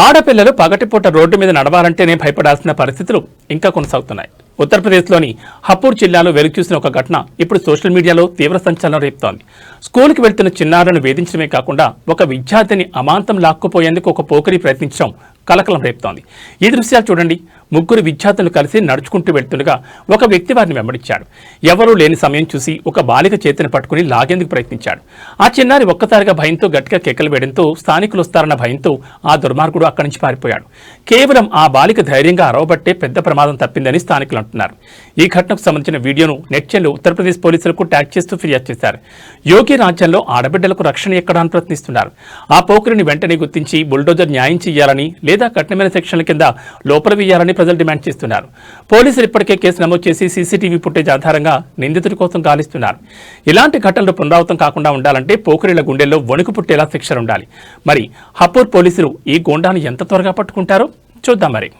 ఆడపిల్లలు పగటిపూట రోడ్డు మీద నడవాలంటేనే భయపడాల్సిన పరిస్థితులు ఇంకా కొనసాగుతున్నాయి. ఉత్తరప్రదేశ్లోని హపూర్ జిల్లాలో వెలుగుచూసిన ఒక ఘటన ఇప్పుడు సోషల్ మీడియాలో తీవ్ర సంచలనం రేపుతోంది. స్కూల్కి వెళ్తున్న చిన్నారులను వేధించడమే కాకుండా ఒక విద్యార్థిని అమాంతం లాక్కుపోయేందుకు ఒక పోకిరి ప్రయత్నించడం కలకలం రేపుతోంది. ఈ దృశ్యాలు చూడండి. ముగ్గురు విద్యార్థులు కలిసి నడుచుకుంటూ వెళ్తుండగా ఒక వ్యక్తి వారిని వెంబడించాడు. ఎవరూ లేని సమయం చూసి ఒక బాలిక చేతిని పట్టుకుని లాగేందుకు ప్రయత్నించాడు. ఆ చిన్నారి ఒక్కసారిగా భయంతో గట్టిగా కేకలు వేయడంతో స్థానికులు వస్తారన్న భయంతో ఆ దుర్మార్గుడు అక్కడి నుంచి పారిపోయాడు. కేవలం ఆ బాలిక ధైర్యంగా అరవబట్టే పెద్ద ప్రమాదం తప్పిందని స్థానికులు అంటున్నారు. ఈ ఘటనకు సంబంధించిన వీడియోను నెట్జన్లు ఉత్తరప్రదేశ్ పోలీసులకు ట్యాగ్ చేస్తూ ఫిర్యాదు చేశారు. యోగి రాజ్యంలో ఆడబిడ్డలకు రక్షణ ఎక్కడాన్ని ప్రయత్నిస్తున్నారు. ఆ పోకిరిని వెంటనే గుర్తించి బుల్డోజర్ న్యాయం చేయాలని లేదా కఠినమైన సెక్షన్ల కింద లోపల వేయాలని ప్రజలు డిమాండ్ చేస్తున్నారు. పోలీసులు ఇప్పటికే కేసు నమోదు చేసి సీసీటీవీ ఫుటేజ్ ఆధారంగా నిందితుడి కోసం గాలిస్తున్నారు. ఇలాంటి ఘటనలు పునరావృతం కాకుండా ఉండాలంటే పోకిరీల గుండెల్లో వణుకు పుట్టేలా శిక్షలు ఉండాలి. మరి హపూర్ పోలీసులు ఈ గోండాను ఎంత త్వరగా పట్టుకుంటారో చూద్దాం మరి.